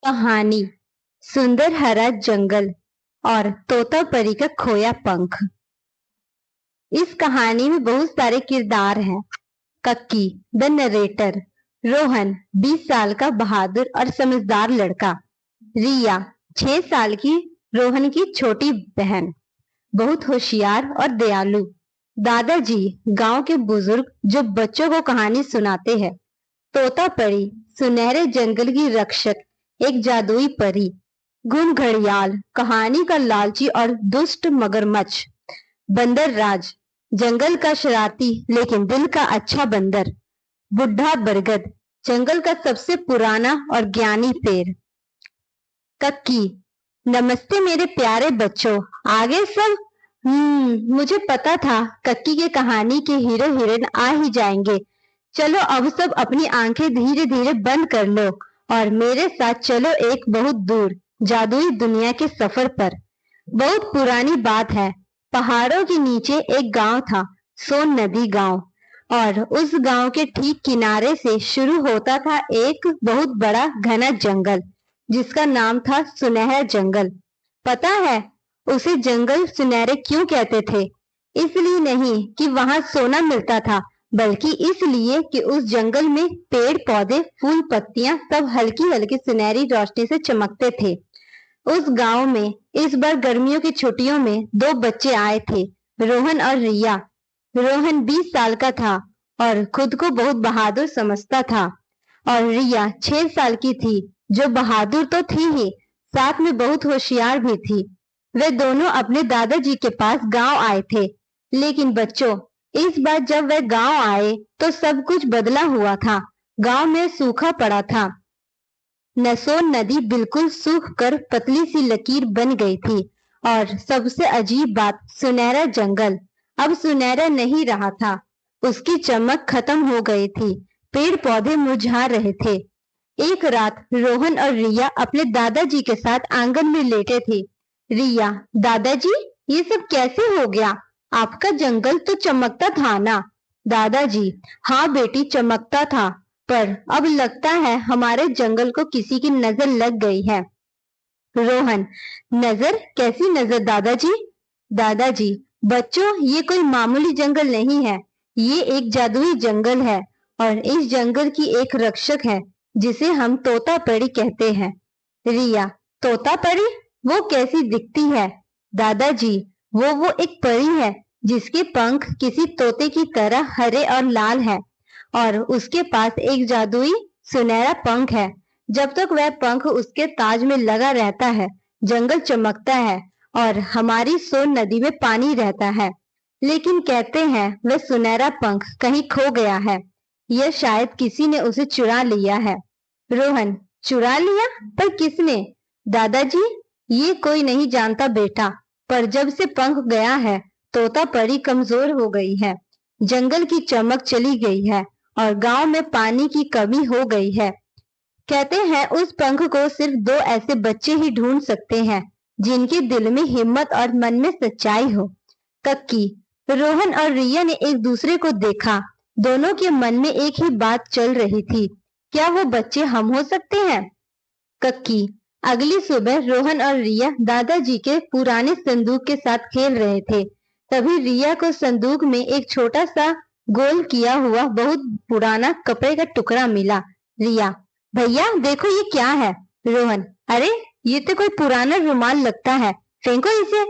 कहानी सुंदर हरा जंगल और तोता परी का खोया पंख। इस कहानी में बहुत सारे किरदार हैं। कक्की द नरेटर, रोहन 20 साल का बहादुर और समझदार लड़का, रिया 6 साल की रोहन की छोटी बहन, बहुत होशियार और दयालु, दादाजी गांव के बुजुर्ग जो बच्चों को कहानी सुनाते हैं, तोता परी सुनहरे जंगल की रक्षक, एक जादुई परी, गुण घड़ियाल कहानी का लालची और दुष्ट मगरमच्छ, बंदर राज जंगल का शरारती लेकिन दिल का अच्छा बंदर, बुढ़ा बरगद जंगल का सबसे पुराना और ज्ञानी पेड़। कक्की, नमस्ते मेरे प्यारे बच्चों, आगे सब मुझे पता था कक्की के कहानी के हीरो हीरोइन आ ही जाएंगे। चलो अब सब अपनी आंखें धीरे धीरे बंद कर लो और मेरे साथ चलो एक बहुत दूर जादुई दुनिया के सफर पर। बहुत पुरानी बात है, पहाड़ों के नीचे एक गांव था, सोन नदी गांव, और उस गांव के ठीक किनारे से शुरू होता था एक बहुत बड़ा घना जंगल जिसका नाम था सुनहरा जंगल। पता है उसे जंगल सुनहरे क्यों कहते थे? इसलिए नहीं कि वहां सोना मिलता था, बल्कि इसलिए कि उस जंगल में पेड़ पौधे फूल पत्तियां सब हल्की हल्की सुनहरी रोशनी से चमकते थे। उस गांव में इस बार गर्मियों की छुट्टियों में 2 बच्चे आए थे, रोहन और रिया। रोहन 20 साल का था और खुद को बहुत बहादुर समझता था, और रिया 6 साल की थी, जो बहादुर तो थी ही, साथ में बहुत होशियार भी थी। वे दोनों अपने दादाजी के पास गांव आए थे। लेकिन बच्चों, इस बार जब वे गांव आए तो सब कुछ बदला हुआ था। गांव में सूखा पड़ा था। नसोन नदी बिल्कुल सूख कर पतली सी लकीर बन गई थी, और सबसे अजीब बात, सुनहरा जंगल अब सुनहरा नहीं रहा था। उसकी चमक खत्म हो गई थी, पेड़ पौधे मुरझा रहे थे। एक रात रोहन और रिया अपने दादाजी के साथ आंगन में लेटे थे। रिया, दादाजी ये सब कैसे हो गया? आपका जंगल तो चमकता था ना? दादाजी, हाँ बेटी चमकता था, पर अब लगता है हमारे जंगल को किसी की नजर लग गई है। रोहन, नजर? कैसी नजर दादाजी? दादाजी, बच्चों ये कोई मामूली जंगल नहीं है, ये एक जादुई जंगल है, और इस जंगल की एक रक्षक है जिसे हम तोता परी कहते हैं। रिया, तोता परी? वो कैसी दिखती है? दादाजी, वो एक परी है जिसके पंख किसी तोते की तरह हरे और लाल है, और उसके पास एक जादुई सुनहरा पंख है। जब तक वह पंख उसके ताज में लगा रहता है, जंगल चमकता है और हमारी सोन नदी में पानी रहता है। लेकिन कहते हैं वह सुनहरा पंख कहीं खो गया है, यह शायद किसी ने उसे चुरा लिया है। रोहन, चुरा लिया? पर किसने? दादाजी, ये कोई नहीं जानता बेटा, पर जब से पंख गया है तोता परी कमजोर हो गई है, जंगल की चमक चली गई है, और गांव में पानी की कमी हो गई है। कहते हैं उस पंख को सिर्फ 2 ऐसे बच्चे ही ढूंढ सकते हैं जिनके दिल में हिम्मत और मन में सच्चाई हो। कक्की, रोहन और रिया ने एक दूसरे को देखा। दोनों के मन में एक ही बात चल रही थी, क्या वो बच्चे हम हो सकते हैं? कक्की, अगली सुबह रोहन और रिया दादाजी के पुराने संदूक के साथ खेल रहे थे। तभी रिया को संदूक में एक छोटा सा गोल किया हुआ बहुत पुराना कपड़े का टुकड़ा मिला। रिया, भैया देखो ये क्या है? रोहन, अरे ये तो कोई पुराना रुमाल लगता है, फेंको इसे।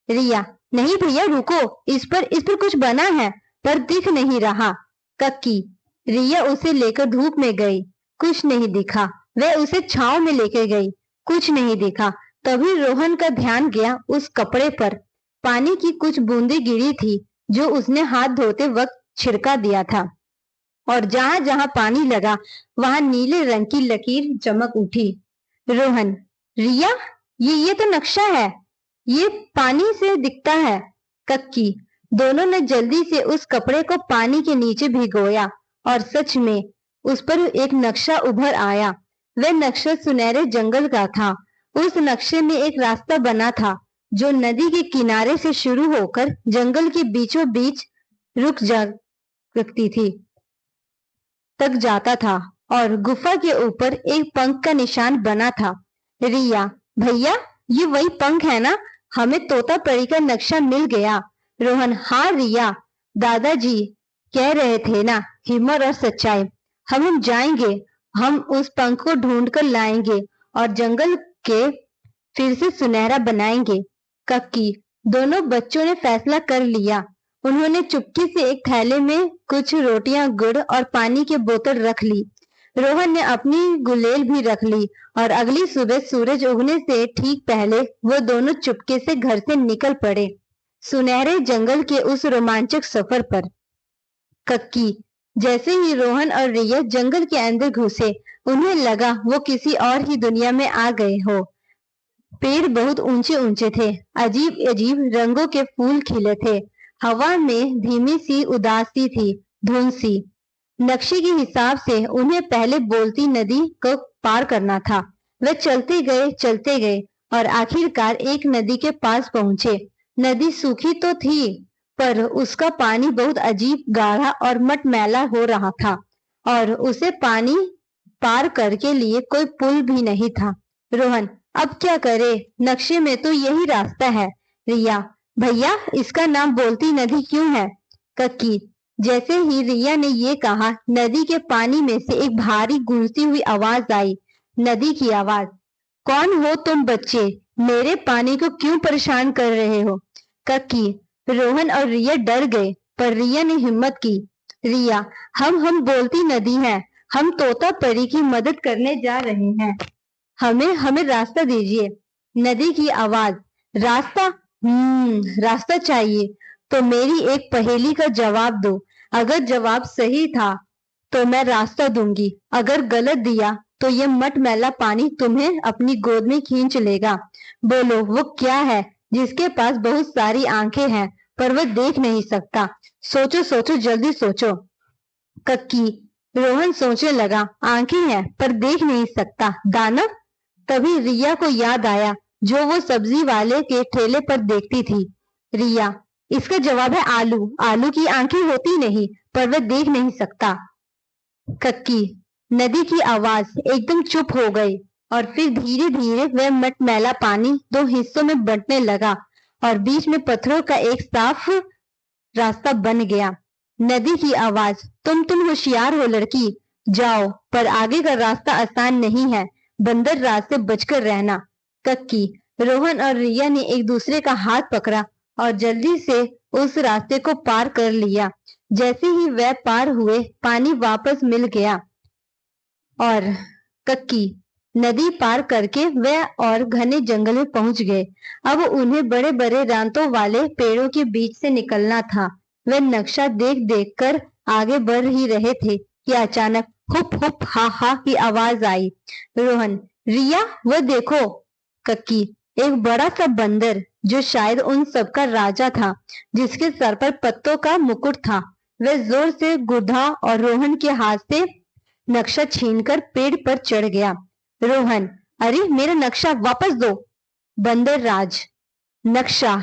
रिया, नहीं भैया रुको, इस पर कुछ बना है, पर दिख नहीं रहा। कक्की, रिया उसे लेकर धूप में गई, कुछ नहीं दिखा। वह उसे छांव में लेकर गई, कुछ नहीं दिखा। तभी रोहन का ध्यान गया उस कपड़े पर। पानी की कुछ बूंदें गिरी थी जो उसने हाथ धोते वक्त छिड़का दिया था, और जहां जहां पानी लगा वहां नीले रंग की लकीर चमक उठी। रोहन, रिया, ये तो नक्शा है, ये पानी से दिखता है। कक्की, दोनों ने जल्दी से उस कपड़े को पानी के नीचे भिगोया, और सच में उस पर एक नक्शा उभर आया। वह नक्शा सुनहरे जंगल का था। उस नक्शे में एक रास्ता बना था जो नदी के किनारे से शुरू होकर जंगल के बीचों बीच रुक जा रखती थी तक जाता था, और गुफा के ऊपर एक पंख का निशान बना था। रिया, भैया ये वही पंख है ना, हमें तोता परी का नक्शा मिल गया। रोहन, हाँ रिया, दादाजी कह रहे थे ना, हिम्मत और सच्चाई। हम जाएंगे, हम उस पंख को ढूंढ कर लाएंगे और जंगल के फिर से सुनहरा बनाएंगे। कक्की, दोनों बच्चों ने फैसला कर लिया। उन्होंने चुपके से एक थैले में कुछ रोटियां, गुड़ और पानी की बोतल रख ली। रोहन ने अपनी गुलेल भी रख ली और अगली सुबह सूरज उगने से ठीक पहले वो दोनों चुपके से घर से निकल पड़े, सुनहरे जंगल के उस रोमांचक सफर पर। कक्की, जैसे ही रोहन और रिया जंगल के अंदर घुसे, उन्हें लगा वो किसी और ही दुनिया में आ गए हो। पेड़ बहुत ऊंचे ऊंचे थे, अजीब अजीब रंगों के फूल खिले थे, हवा में धीमी सी उदासी थी, धुंध सी। नक्शे के हिसाब से उन्हें पहले बोलती नदी को पार करना था। वे चलते गए और आखिरकार एक नदी के पास पहुंचे। नदी सूखी तो थी, पर उसका पानी बहुत अजीब गाढ़ा और मटमैला हो रहा था और उसे पानी पार करके लिए कोई पुल भी नहीं था। रोहन, अब क्या करे, नक्शे में तो यही रास्ता है। रिया, भैया इसका नाम बोलती नदी क्यों है? कक्की, जैसे ही रिया ने ये कहा, नदी के पानी में से एक भारी गूंजती हुई आवाज आई। नदी की आवाज, कौन हो तुम बच्चे, मेरे पानी को क्यों परेशान कर रहे हो? कक्की, रोहन और रिया डर गए, पर रिया ने हिम्मत की। रिया, हम बोलती नदी हैं, हम तोता परी की मदद करने जा रहे हैं, हमें हमें रास्ता दीजिए। नदी की आवाज, रास्ता? रास्ता चाहिए तो मेरी एक पहेली का जवाब दो। अगर जवाब सही था तो मैं रास्ता दूंगी, अगर गलत दिया तो ये मटमैला पानी तुम्हें अपनी गोद में खींच लेगा। बोलो, वो क्या है जिसके पास बहुत सारी आंखें हैं पर वह देख नहीं सकता? सोचो सोचो, जल्दी सोचो। कक्की, रोहन सोचने लगा, आंखें हैं पर देख नहीं सकता, दानव? तभी रिया को याद आया जो वो सब्जी वाले के ठेले पर देखती थी। रिया, इसका जवाब है आलू। आलू की आंखें होती नहीं पर वह देख नहीं सकता। कक्की, नदी की आवाज एकदम चुप हो गई और फिर धीरे धीरे वह मटमैला पानी दो हिस्सों में बंटने लगा और बीच में पत्थरों का एक साफ रास्ता बन गया। नदी की आवाज, तुम होशियार हो लड़की, जाओ, पर आगे का रास्ता आसान नहीं है, बंदर राज से बचकर रहना। कक्की, रोहन और रिया ने एक दूसरे का हाथ पकड़ा और जल्दी से उस रास्ते को पार कर लिया। जैसे ही वह पार हुए, पानी वापस मिल गया और कक्की, नदी पार करके वह और घने जंगल में पहुंच गए। अब उन्हें बड़े बड़े रांतों वाले पेड़ों के बीच से निकलना था। वे नक्शा देख देख कर आगे बढ़ ही रहे थे कि अचानक हुप हुप हा हा की आवाज आई। रोहन, रिया वो देखो। कक्की, एक बड़ा सा बंदर जो शायद उन सबका राजा था, जिसके सर पर पत्तों का मुकुट था। वह जोर से गुद्धा और रोहन के हाथ से नक्शा छीनकर पेड़ पर चढ़ गया। रोहन, अरे मेरा नक्शा वापस दो। बंदर राज, नक्शा?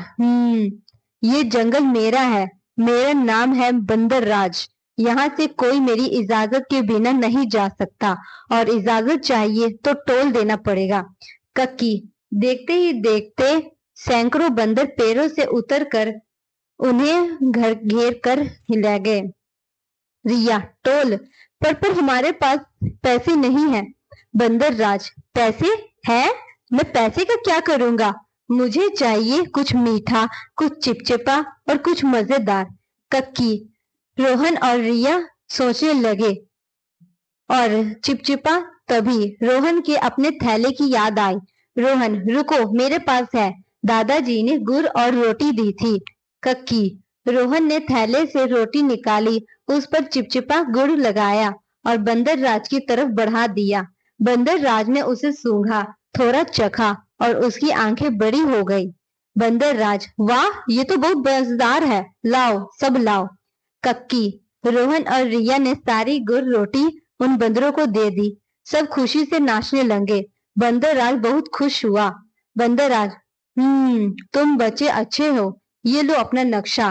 ये जंगल मेरा है, मेरा नाम है बंदर राज, यहाँ से कोई मेरी इजाजत के बिना नहीं जा सकता और इजाजत चाहिए तो टोल देना पड़ेगा। कक्की, देखते ही देखते सैकड़ों बंदर पेड़ों से उतरकर उन्हें घर घेर कर हिला गए। रिया, टोल? पर हमारे पास पैसे नहीं हैं। बंदर राज, पैसे हैं? मैं पैसे का क्या करूंगा? मुझे चाहिए कुछ मीठा, कुछ चिपचिपा और कुछ मजेदार। कक्की, रोहन और रिया सोचने लगे और चिपचिपा। तभी रोहन के अपने थैले की याद आई। रोहन, रुको, मेरे पास है, दादाजी ने गुड़ और रोटी दी थी। कक्की, रोहन ने थैले से रोटी निकाली, उस पर चिपचिपा गुड़ लगाया और बंदर राज की तरफ बढ़ा दिया। बंदर राज ने उसे सूंघा, थोड़ा चखा और उसकी आंखें बड़ी हो गई। बंदर राज, वाह, ये तो बहुत मजेदार है, लाओ, सब लाओ। कक्की, रोहन और रिया ने सारी गुड़ रोटी उन बंदरों को दे दी। सब खुशी से नाचने लगे। बंदर राज बहुत खुश हुआ। बंदर राज, तुम बच्चे अच्छे हो, ये लो अपना नक्शा।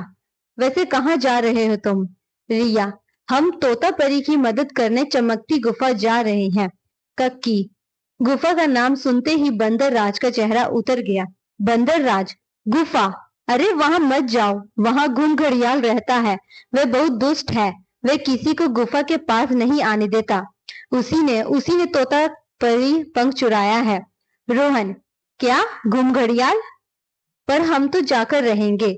वैसे कहाँ जा रहे हो तुम? रिया, हम तोता परी की मदद करने चमकती गुफा जा रहे हैं। कक्की, गुफा का नाम सुनते ही बंदर राज का चेहरा उतर गया। बंदर राज, गुफा? अरे वहां मत जाओ, वहां घूम घड़ियाल रहता है। वह बहुत दुष्ट है। वह किसी को गुफा के पास नहीं आने देता। उसी ने तोता परी पंख चुराया है। रोहन, क्या? घूम घड़ियाल? पर हम तो जाकर रहेंगे।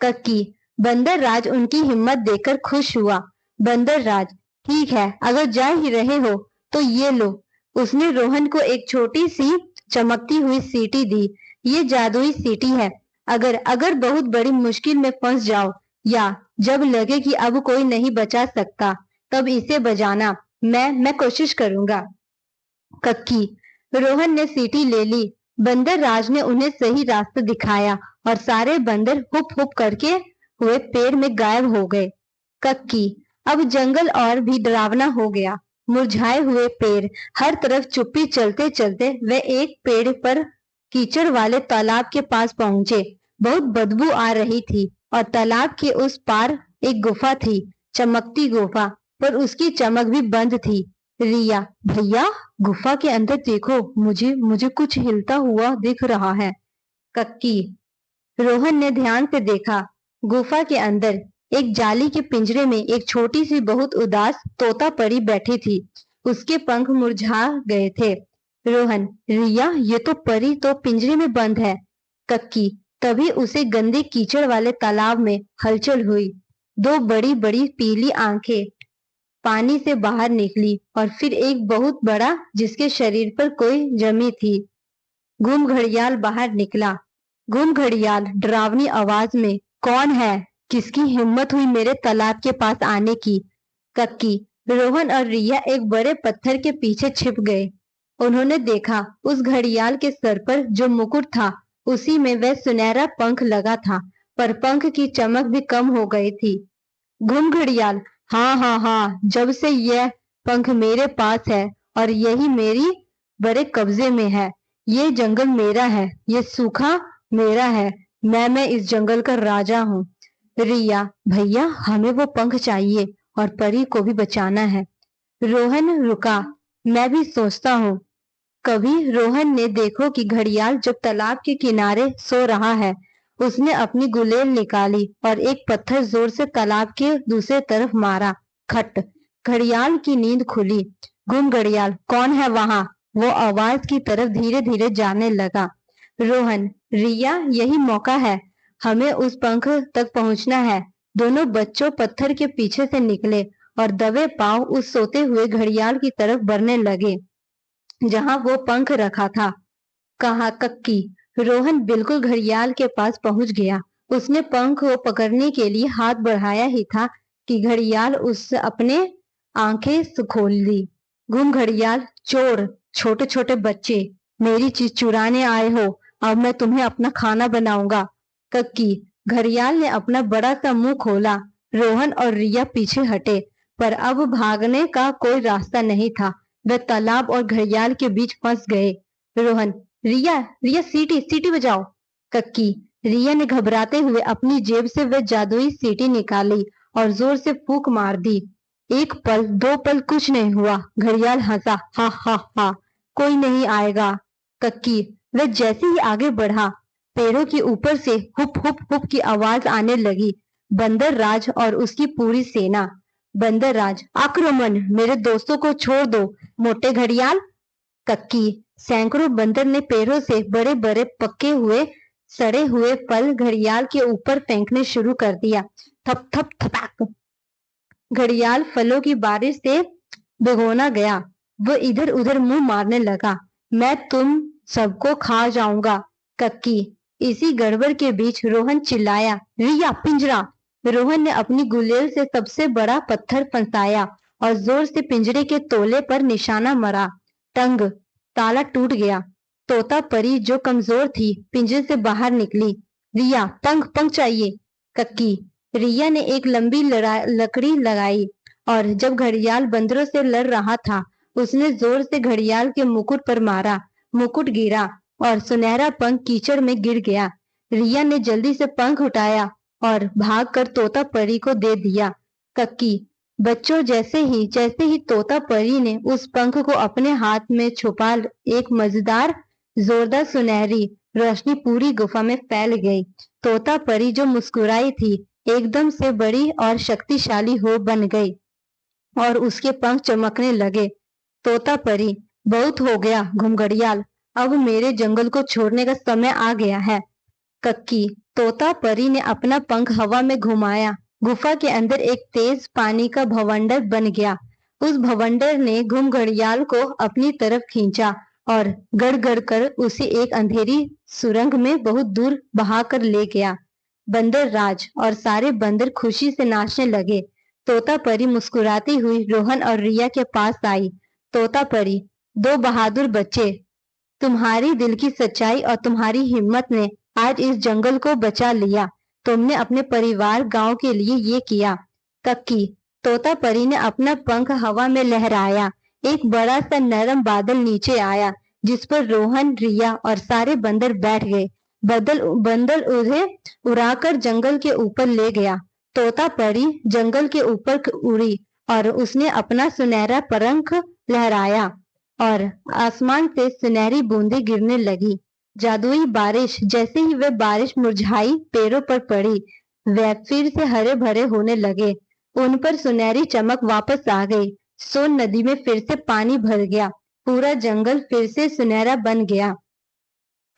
कक्की, बंदर राज उनकी हिम्मत देखकर खुश हुआ। बंदर राज, ठीक है, अगर जा ही रहे हो तो ये लो। उसने रोहन को एक छोटी सी चमकती हुई सीटी दी। ये जादुई सीटी है। अगर अगर बहुत बड़ी मुश्किल में फंस जाओ या जब लगे कि अब कोई नहीं बचा सकता, तब इसे बजाना। मैं कोशिश करूंगा। कक्की, रोहन ने सीटी ले ली। बंदर राज ने उन्हें सही रास्ता दिखाया और सारे बंदर हुप हुप करके हुए पेड़ में गायब हो गए। कक्की, अब जंगल और भी डरावना हो गया। मुरझाए हुए पेड़, हर तरफ चुप्पी। चलते चलते वे एक पेड़ पर कीचड़ वाले तालाब के पास पहुंचे। बहुत बदबू आ रही थी और तालाब के उस पार एक गुफा थी, चमकती गुफा, पर उसकी चमक भी बंद थी। रिया, भैया, गुफा के अंदर देखो, मुझे मुझे कुछ हिलता हुआ दिख रहा है। कक्की, रोहन ने ध्यान से देखा। गुफा के अंदर एक जाली के पिंजरे में एक छोटी सी बहुत उदास तोता परी बैठी थी। उसके पंख मुरझा गए थे। रोहन, रिया, ये तो परी तो पिंजरे में बंद है। कक्की, तभी उसे गंदे कीचड़ वाले तालाब में हलचल हुई। दो बड़ी बड़ी पीली आंखें पानी से बाहर निकली और फिर एक बहुत बड़ा, जिसके शरीर पर कोई जमी थी। घूम घड़ियाल बाहर निकला। घूम घड़ियाल डरावनी आवाज में, कौन है? किसकी हिम्मत हुई मेरे तालाब के पास आने की? कक्की, रोहन और रिया एक बड़े पत्थर के पीछे छिप गए। उन्होंने देखा उस घड़ियाल के सर पर जो मुकुट था, उसी में वह सुनहरा पंख लगा था, पर पंख की चमक भी कम हो गई थी। घूम घड़ियाल, हाँ हाँ हाँ, जब से यह पंख मेरे पास है और यही मेरी बड़े कब्जे में है। ये जंगल मेरा है, ये सूखा मेरा है। मैं इस जंगल का राजा हूँ। रिया, भैया, हमें वो पंख चाहिए और परी को भी बचाना है। रोहन रुका, मैं भी सोचता हूँ। कभी रोहन ने देखो कि घड़ियाल जब तालाब के किनारे सो रहा है, उसने अपनी गुलेल निकाली और एक पत्थर जोर से तालाब के दूसरे तरफ मारा। खट, घड़ियाल की नींद खुली। घूम घड़ियाल, कौन है वहां? वो आवाज की तरफ धीरे धीरे जाने लगा। रोहन, रिया, यही मौका है, हमें उस पंख तक पहुंचना है। दोनों बच्चों पत्थर के पीछे से निकले और दबे पांव उस सोते हुए घड़ियाल की तरफ बढ़ने लगे जहां वो पंख रखा था। कहा, कक्की, रोहन बिल्कुल घड़ियाल के पास पहुंच गया। उसने पंख को पकड़ने के लिए हाथ बढ़ाया ही था कि घड़ियाल उस अपने आंखें खोल ली। घूम घड़ियाल, चोर, छोटे छोटे बच्चे, मेरी चीज चुराने आए हो। अब मैं तुम्हें अपना खाना बनाऊंगा। कक्की, घड़ियाल ने अपना बड़ा सा मुंह खोला। रोहन और रिया पीछे हटे, पर अब भागने का कोई रास्ता नहीं था। वे तालाब और घड़ियाल के बीच फंस गए। रोहन, रिया, रिया, सीटी सीटी बजाओ। कक्की, रिया ने घबराते हुए अपनी जेब से वह जादुई सीटी निकाली और जोर से फूंक मार दी। एक पल, दो पल, कुछ नहीं हुआ। घड़ियाल हंसा, हा हा हा, कोई नहीं आएगा। कक्की, वह जैसे ही आगे बढ़ा, पेड़ों के ऊपर से हुप हुप हुप की आवाज आने लगी। बंदर राज और उसकी पूरी सेना। बंदर राज, आक्रमण, मेरे दोस्तों को छोड़ दो, मोटे घड़ियाल। कक्की, सैकड़ों बंदर ने पेड़ों से बड़े बड़े पके हुए सड़े हुए फल घड़ियाल के ऊपर फेंकने शुरू कर दिया। थप थप थपाक, घड़ियाल फलों की बारिश से भिगोना गया। वो इधर उधर मुंह मारने लगा। मैं तुम सबको खा जाऊंगा। कक्की, इसी गड़बड़ के बीच रोहन चिल्लाया, रिया, पिंजरा। रोहन ने अपनी गुलेल से सबसे बड़ा पत्थर फंसाया और जोर से पिंजरे के तोले पर निशाना मारा। टंग, ताला टूट गया। तोता परी जो कमजोर थी, पिंजरे से बाहर निकली। रिया, पंख चाहिए। कक्की, रिया ने एक लंबी लकड़ी लगाई और जब घड़ियाल बंदरों से लड़ रहा था, उसने जोर से घड़ियाल के मुकुट पर मारा। मुकुट गिरा और सुनहरा पंख कीचड़ में गिर गया। रिया ने जल्दी से पंख उठाया और भागकर तोता परी को दे दिया। कक्की, बच्चों, जैसे ही तोता परी ने उस पंख को अपने हाथ में छुपा, एक मजेदार जोरदार सुनहरी रोशनी पूरी गुफा में फैल गई। तोता परी जो मुस्कुराई थी, एकदम से बड़ी और शक्तिशाली हो बन गई और उसके पंख चमकने लगे। तोता परी, बहुत हो गया घुमघड़ियाल, अब मेरे जंगल को छोड़ने का समय आ गया है। कक्की, तोता परी ने अपना पंख हवा में घुमाया। गुफा के अंदर एक तेज पानी का भवंडर बन गया। उस भवंडर ने घुमघड़ियाल को अपनी तरफ खींचा और गड़ कर उसे एक अंधेरी सुरंग में बहुत दूर बहा कर ले गया। बंदर राज और सारे बंदर खुशी से नाचने लगे। तोता परी मुस्कुराती हुई रोहन और रिया के पास आई। तोता परी, दो बहादुर बच्चे, तुम्हारी दिल की सच्चाई और तुम्हारी हिम्मत ने आज इस जंगल को बचा लिया। तुमने अपने परिवार गांव के लिए ये किया। कक्की, तोता परी ने अपना पंख हवा में लहराया। एक बड़ा सा नरम बादल नीचे आया, जिस पर रोहन, रिया और सारे बंदर बैठ गए। बंदर उन्हें उड़ाकर जंगल के ऊपर ले गया। तोता परी जंगल के ऊपर उड़ी और उसने अपना सुनहरा पंख लहराया और आसमान से सुनहरी बूंदें गिरने लगी। जादुई बारिश, जैसे ही वह बारिश मुरझाई पेड़ों पर पड़ी, वे फिर से हरे भरे होने लगे। उन पर सुनहरी चमक वापस आ गई। सोन नदी में फिर से पानी भर गया। पूरा जंगल फिर से सुनहरा बन गया।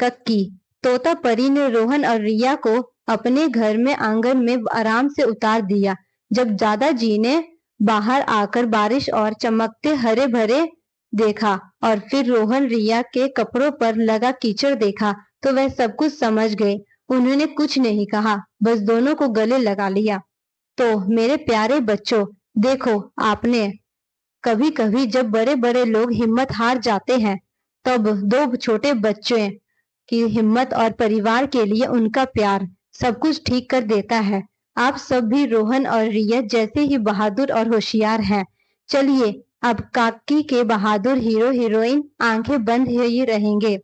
कक्की, तोता परी ने रोहन और रिया को अपने घर में आंगन में आराम से उतार दिया। जब दादाजी ने बाहर आकर बारिश और चमकते हरे भरे देखा और फिर रोहन रिया के कपड़ों पर लगा कीचड़ देखा, तो वह सब कुछ समझ गए। उन्होंने कुछ नहीं कहा, बस दोनों को गले लगा लिया। तो मेरे प्यारे बच्चों, देखो आपने, कभी कभी जब बड़े बड़े लोग हिम्मत हार जाते हैं, तब दो छोटे बच्चे की हिम्मत और परिवार के लिए उनका प्यार सब कुछ ठीक कर देता है। आप सब भी रोहन और रिया जैसे ही बहादुर और होशियार हैं। चलिए अब काकी के बहादुर हीरो हीरोइन आंखें बंद ही रहेंगे।